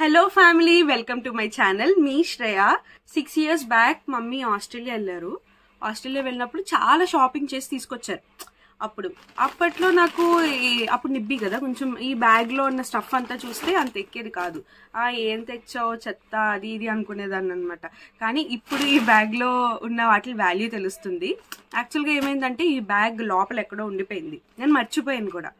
Hello family, welcome to my channel. మీ Shreya. 6 years back mummy Australia వెళ్ళారు. Australia వెళ్ళినప్పుడు చాలా షాపింగ్ చేసి తీసుకొచ్చారు. అప్పట్లో నాకు అప్పుడు నిబ్బి కదా, కొంచెం ఈ బ్యాగ్ లో ఉన్న స్టఫ్ అంతా చూస్తే అంత ఎక్కేది కాదు. ఏం తెచ్చావు చెత్త అది ఇది అనుకునేదాన్ని అనమాట. కానీ ఇప్పుడు ఈ బ్యాగ్ లో ఉన్న వాటి వాల్యూ తెలుస్తుంది. యాక్చువల్గా ఏమైందంటే ఈ బ్యాగ్ లోపల ఎక్కడో ఉండిపోయింది, నేను మర్చిపోయాను కూడా.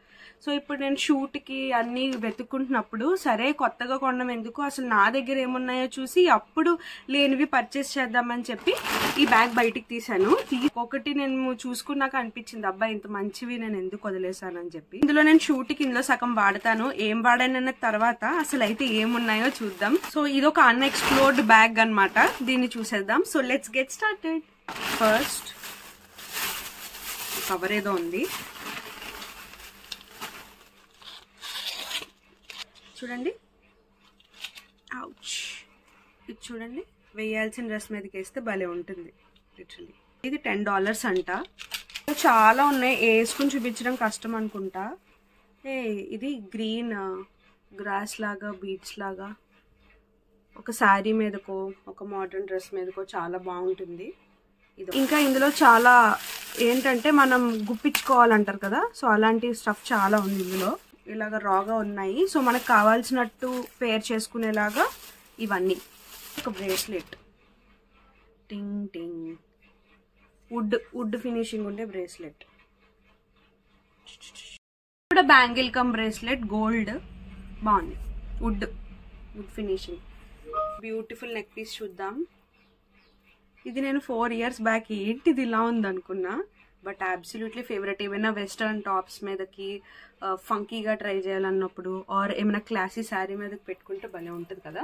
సో ఇప్పుడు నేను షూట్కి అన్నీ వెతుక్కుంటున్నప్పుడు సరే కొత్తగా కొనడం ఎందుకు, అసలు నా దగ్గర ఏమున్నాయో చూసి అప్పుడు లేనివి పర్చేస్ చేద్దామని చెప్పి ఈ బ్యాగ్ బయటికి తీసాను. ఒకటి నేను చూసుకున్నాక అనిపించింది, అబ్బా ఇంత మంచివి నేను ఎందుకు వదిలేసానని చెప్పి. ఇందులో నేను షూట్కి ఇందులో సగం వాడతాను, ఏం వాడానన్న తర్వాత అసలు అయితే ఏమున్నాయో చూద్దాం. సో ఇది ఒక అన్ఎక్స్ప్లోర్డ్ బ్యాగ్ అనమాట, దీన్ని చూసేద్దాం. So let's get started. First cover ఏదో ఉంది చూడండి. అవుచ్, ఇది చూడండి, వేయాల్సిన డ్రెస్ మీదకి వేస్తే భలే ఉంటుంది లిటరలీ. ఇది $10 అంట. చాలా ఉన్నాయి, వేసుకుని చూపించడం కష్టం అనుకుంటా. ఇది గ్రీన్ గ్రాస్ లాగా బీట్స్ లాగా ఒక శారీ మీదకో ఒక మోడర్న్ డ్రెస్ మీదకో చాలా బాగుంటుంది. ఇది ఇంకా ఇందులో చాలా ఏంటంటే మనం గుప్పించుకోవాలంటారు కదా, సో అలాంటి స్టఫ్ చాలా ఉంది ఇందులో. ఇలాగ రాగా ఉన్నాయి, సో మనకు కావాల్సినట్టు పేర్ చేసుకునేలాగా ఇవన్నీ. ఒక బ్రేస్లెట్, టింగ్ టింగ్, వుడ్ ఫినిషింగ్ ఉండే బ్రేస్లెట్. ఇక్కడ బ్యాంగిల్ కమ్ బ్రేస్లెట్, గోల్డ్, బాగుంది. Wood finishing, beautiful neck piece. చూద్దాం. ఇది నేను 4 years బ్యాక్ ఏంటిది ఇలా ఉంది అనుకున్నా, బట్ అబ్సల్యూట్లీ ఫేవరెట్. ఏమైనా వెస్టర్న్ టాప్స్ మీదకి ఫంకీగా ట్రై చేయాలన్నప్పుడు, ఆర్ ఏమైనా క్లాసీ శారీ మీదకి పెట్టుకుంటే భలే ఉంటుంది కదా.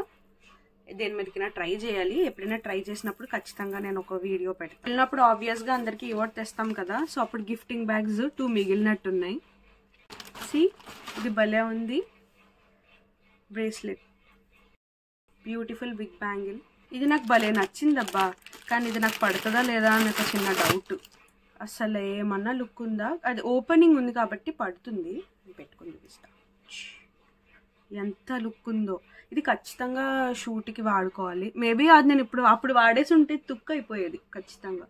దేని మీదకైనా ట్రై చేయాలి. ఎప్పుడైనా ట్రై చేసినప్పుడు ఖచ్చితంగా నేను ఒక వీడియో పెడతాను. వెళ్ళినప్పుడు ఆబ్వియస్గా అందరికి ఏవోటి తెస్తాం కదా, సో అప్పుడు గిఫ్టింగ్ బ్యాగ్స్ 2 మిగిలినట్టున్నాయి. సి, ఇది భలే ఉంది. Bracelet, beautiful big bangle. ఇది నాకు భలే నచ్చిందబ్బా, కానీ ఇది నాకు పడుతుందా లేదా అని ఒక చిన్న డౌట్. అసలు ఏమన్నా లుక్ ఉందా? అది ఓపెనింగ్ ఉంది కాబట్టి పడుతుంది. పెట్టుకుని చూపిస్తా ఎంత లుక్ ఉందో. ఇది ఖచ్చితంగా షూట్కి వాడుకోవాలి. మేబీ అది నేను అప్పుడు వాడేసి ఉంటే తుక్కు అయిపోయేది ఖచ్చితంగా.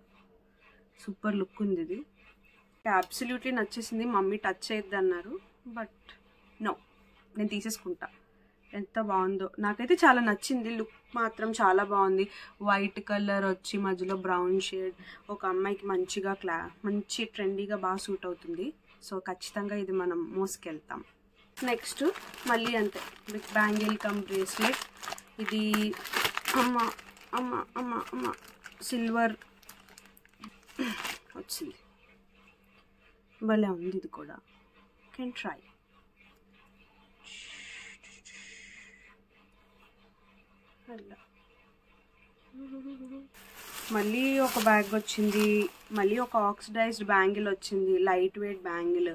సూపర్ లుక్ ఉంది ఇది. అబ్సల్యూట్లీ నచ్చేసింది. మమ్మీ టచ్ చేయొద్దు అన్నారు, బట్ నో, నేను తీసేసుకుంటా. ఎంత బాగుందో, నాకైతే చాలా నచ్చింది. లుక్ మాత్రం చాలా బాగుంది. వైట్ కలర్ వచ్చి మధ్యలో బ్రౌన్ షేడ్, ఒక అమ్మాయికి మంచి ట్రెండీగా బాగా సూట్ అవుతుంది. సో ఖచ్చితంగా ఇది మనం మోసుకెళ్తాం. నెక్స్ట్ మళ్ళీ అంతే, బిగ్ బ్యాంగిల్ కమ్ బ్రేస్లెట్. ఇది అమ్మ సిల్వర్ వచ్చింది, భలే ఉంది. ఇది కూడా కెన్ ట్రై. మళ్ళీ ఒక బ్యాగ్ వచ్చింది, మళ్ళీ ఒక ఆక్సిడైజ్డ్ బ్యాంగిల్ వచ్చింది, లైట్ వెయిట్ బ్యాంగిల్.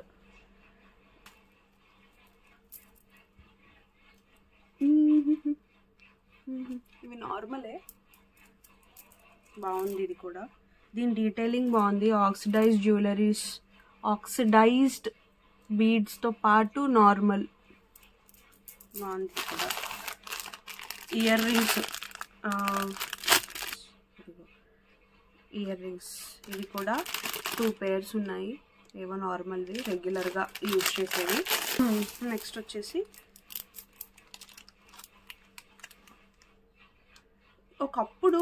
ఇవి నార్మలే, బాగుంది. ఇది కూడా, దీని డీటెయిలింగ్ బాగుంది. ఆక్సిడైజ్డ్ బీడ్స్తో పాటు నార్మల్ బాగుంది కూడా. ఇయర్ రింగ్స్ ఇవి కూడా 2 pairs ఉన్నాయి. ఏవో నార్మల్వి రెగ్యులర్గా యూజ్ చేసేవి. నెక్స్ట్ వచ్చేసి ఒకప్పుడు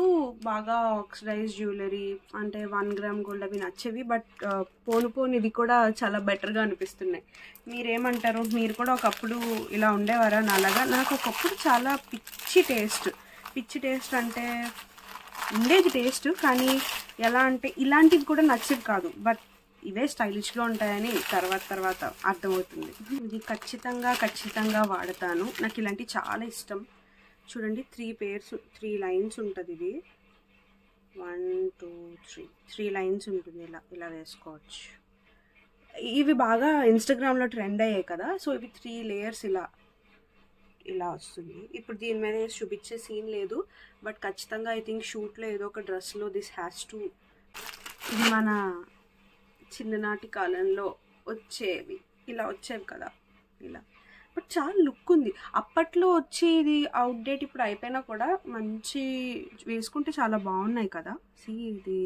బాగా ఆక్సిడైజ్ జ్యువెలరీ అంటే 1 gram గోల్డ్ అవి నచ్చేవి, బట్ పోను ఇది కూడా చాలా బెటర్గా అనిపిస్తున్నాయి. మీరేమంటారు? మీరు కూడా ఒకప్పుడు ఇలా ఉండేవారా నాలాగా? నాకు ఒకప్పుడు చాలా పిచ్చి టేస్ట్ అంటే ఉండేది టేస్ట్, కానీ ఎలా అంటే ఇలాంటివి కూడా నచ్చేది కాదు, బట్ ఇవే స్టైలిష్గా ఉంటాయని తర్వాత అర్థమవుతుంది. ఇది ఖచ్చితంగా వాడతాను. నాకు ఇలాంటివి చాలా ఇష్టం. చూడండి, 3 pairs 3 lines ఉంటుంది. ఇది 1 2 3 lines ఉంటుంది. ఇలా వేసుకోవచ్చు. ఇవి బాగా ఇన్స్టాగ్రామ్లో ట్రెండ్ అయ్యాయి కదా, సో ఇవి 3 layers ఇలా వస్తుంది. ఇప్పుడు దీని మీద చూపించే సీన్ లేదు, బట్ ఖచ్చితంగా ఐ థింక్ షూట్లో ఏదో ఒక డ్రెస్లో దిస్ హ్యాస్ టు. ఇది మన చిన్ననాటి కాలంలో ఇలా వచ్చేవి కదా, ఇలా బట్ చాలా లుక్ ఉంది. అప్పట్లో వచ్చేది అవుట్డేట్ ఇప్పుడు అయిపోయినా కూడా మంచి వేసుకుంటే చాలా బాగున్నాయి కదా. సి ఇది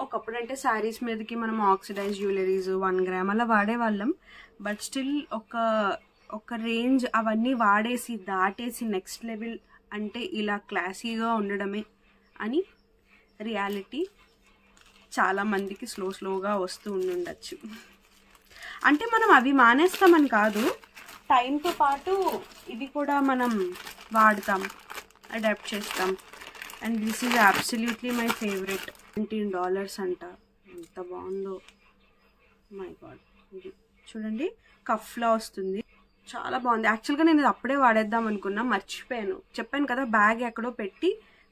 ఒకప్పుడు అంటే శారీస్ మీదకి మనం ఆక్సిడైజ్ జ్యువెలరీస్ 1 గ్రామ్ అలా వాడేవాళ్ళం. బట్ స్టిల్ ఒక రేంజ్ అవన్నీ వాడేసి దాటేసి నెక్స్ట్ లెవెల్ అంటే ఇలా క్లాసీగా ఉండడమే అని రియాలిటీ చాలా మందికి స్లోగా వస్తూ ఉండొచ్చు. అంటే మనం అవి మానేస్తామని కాదు, టైంతో పాటు ఇవి కూడా మనం వాడతాం, అడాప్ట్ చేస్తాం. And this is absolutely my favourite. $19 అంట. ఎంత బాగుందో, మై గాడ్. ఇది చూడండి, కఫ్లా వస్తుంది, చాలా బాగుంది. యాక్చువల్గా నేను ఇది అప్పుడే వాడేద్దాం అనుకున్నా, మర్చిపోయాను. చెప్పాను కదా బ్యాగ్ ఎక్కడో పెట్టి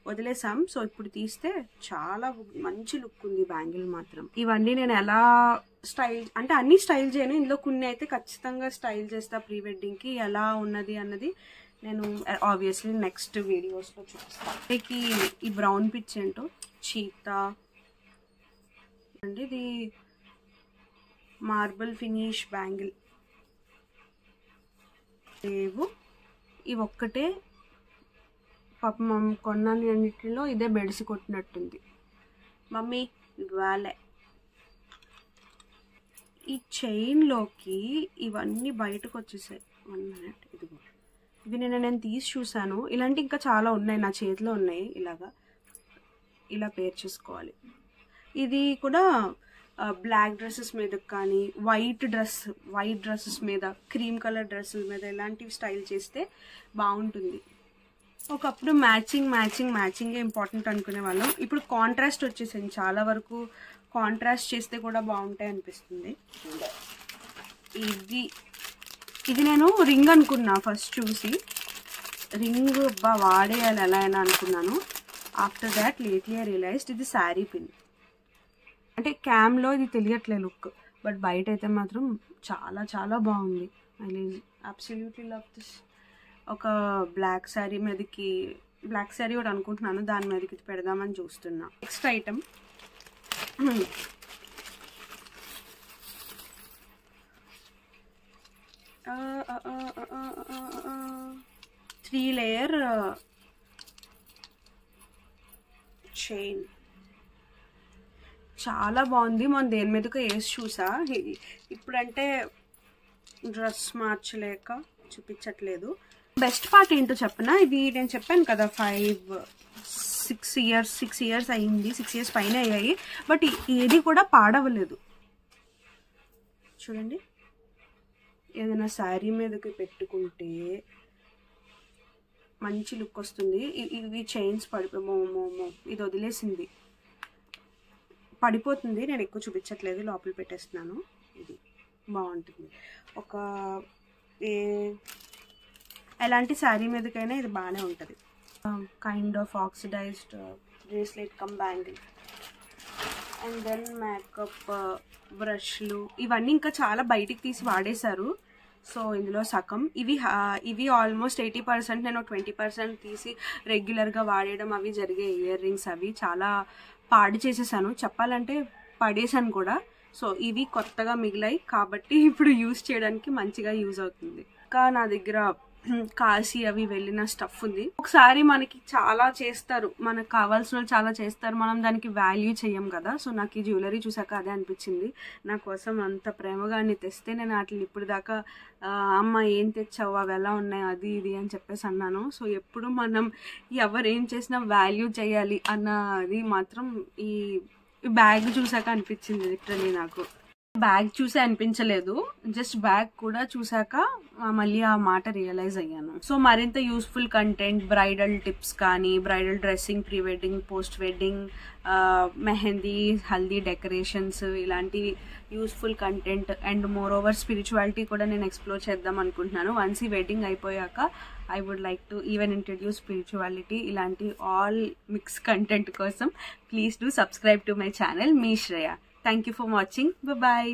వదిలేసాం. సో ఇప్పుడు తీస్తే చాలా మంచి లుక్ ఉంది బ్యాంగిల్ మాత్రం. ఇవన్నీ నేను ఎలా స్టైల్ అంటే అన్ని స్టైల్ చేయను, ఇందులో కొన్ని అయితే ఖచ్చితంగా స్టైల్ చేస్తా ప్రీ వెడ్డింగ్కి. ఎలా ఉన్నది అన్నది నేను ఆబ్వియస్లీ నెక్స్ట్ వీడియోస్లో చూపిస్తాను. ఈ బ్రౌన్ పిచ్ ఏంటో చీతా అండి, ఇది మార్బుల్ ఫినిష్ బ్యాంగిల్ లేవు, ఇవి ఒక్కటే పాప మమ్మీ కొన్నాను. అన్నిటిలో ఇదే బెడిసి కొట్టినట్టుంది. మమ్మీ ఇవ్వాలే. ఈ చైన్లోకి ఇవన్నీ బయటకు వచ్చేసాయి. 1 minute. ఇదిగో ఇవి నేను తీసి చూసాను. ఇలాంటి ఇంకా చాలా ఉన్నాయి, నా చేతిలో ఉన్నాయి. ఇలా పేర్ చేసుకోవాలి. ఇది కూడా బ్లాక్ డ్రెస్సెస్ మీద కానీ వైట్ డ్రెస్సెస్ మీద, క్రీమ్ కలర్ డ్రెస్సెస్ మీద ఇలాంటివి స్టైల్ చేస్తే బాగుంటుంది. ఒకప్పుడు మ్యాచింగే ఇంపార్టెంట్ అనుకునే వాళ్ళం. ఇప్పుడు కాంట్రాస్ట్ వచ్చేసింది. చాలా వరకు కాంట్రాస్ట్ చేస్తే కూడా బాగుంటాయి అనిపిస్తుంది. ఇది నేను రింగ్ అనుకున్నా ఫస్ట్ చూసి, రింగ్ వాడేయాలి ఎలా అయినా అనుకున్నాను. After that lately I realized ఇది శారీ పిన్. అంటే క్యామ్లో ఇది తెలియట్లే లుక్, బట్ బయట అయితే మాత్రం చాలా చాలా బాగుంది. I absolutely love this. ఒక బ్లాక్ శారీ ఒకటి అనుకుంటున్నాను, దాని మీదకి పెడదామని చూస్తున్నా. Next item 3 layer chain. చాలా బాగుంది. మనం దేని మీదకో వేసి చూసా, ఇప్పుడంటే డ్రెస్ మార్చలేక చూపించట్లేదు. బెస్ట్ పార్ట్ ఏంటో చెప్పనా, ఇది నేను చెప్పాను కదా 6 years అయింది, 6 years పైన అయ్యాయి. బట్ ఏది కూడా పాడవలేదు. చూడండి, ఏదైనా శారీ మీదకి పెట్టుకుంటే మంచి లుక్ వస్తుంది. ఇవి చైన్స్ ఇది వదిలేసింది, పడిపోతుంది. నేను ఎక్కువ చూపించట్లేదు, లోపల పెట్టేస్తున్నాను. ఇది బాగుంటుంది. ఎలాంటి శారీ మీదకైనా ఇది బాగానే ఉంటుంది. Kind of oxidised bracelet cum bangle. And then makeup బ్రష్లు, ఇవన్నీ ఇంకా చాలా బయటికి తీసి వాడేశారు. సో ఇందులో సగం ఇవి ఆల్మోస్ట్ 80%, నేను 20% తీసి రెగ్యులర్గా వాడేయడం అవి జరిగే. ఇయర్ రింగ్స్ అవి చాలా పాడు చేసేసాను, చెప్పాలంటే పడేసాను కూడా. సో ఇవి కొత్తగా మిగిలాయి కాబట్టి ఇప్పుడు యూజ్ చేయడానికి మంచిగా యూజ్ అవుతుంది. ఇంకా నా దగ్గర కాశీ అవి వెళ్ళిన స్టఫ్ ఉంది. ఒకసారి మనకి చాలా చేస్తారు, మనకు కావాల్సిన వాళ్ళు చాలా చేస్తారు, మనం దానికి వాల్యూ చెయ్యం కదా. సో నాకు ఈ జ్యువెలరీ చూసాక అదే అనిపించింది. నా కోసం అంత ప్రేమగా అన్ని తెస్తే నేను వాటిని ఇప్పుడు దాకా అమ్మ ఏం తెచ్చావు, అవి ఎలా ఉన్నాయి, అది ఇది అని చెప్పేసి అన్నాను. సో ఎప్పుడు మనం ఎవరేం చేసినా వాల్యూ చేయాలి అన్నది మాత్రం ఈ బ్యాగ్ చూసాక అనిపించింది. లిటరలీ నాకు బ్యాగ్ చూసే అనిపించలేదు, జస్ట్ బ్యాగ్ కూడా చూసాక మళ్ళీ ఆ మాట రియలైజ్ అయ్యాను. సో మరింత యూస్ఫుల్ కంటెంట్, బ్రైడల్ టిప్స్ కానీ, bridal dressing, pre wedding, post wedding, mehndi, haldi decorations, ఇలాంటివి useful content and moreover spirituality కూడా నేను ఎక్స్ప్లోర్ చేద్దాం అనుకుంటున్నాను. వన్స్ ఈ వెడ్డింగ్ అయిపోయాక I would like to even introduce spirituality. ఇలాంటి ఆల్ మిక్స్ కంటెంట్ కోసం please do subscribe to my channel మీ Shreya. Thank you for watching. Bye-bye.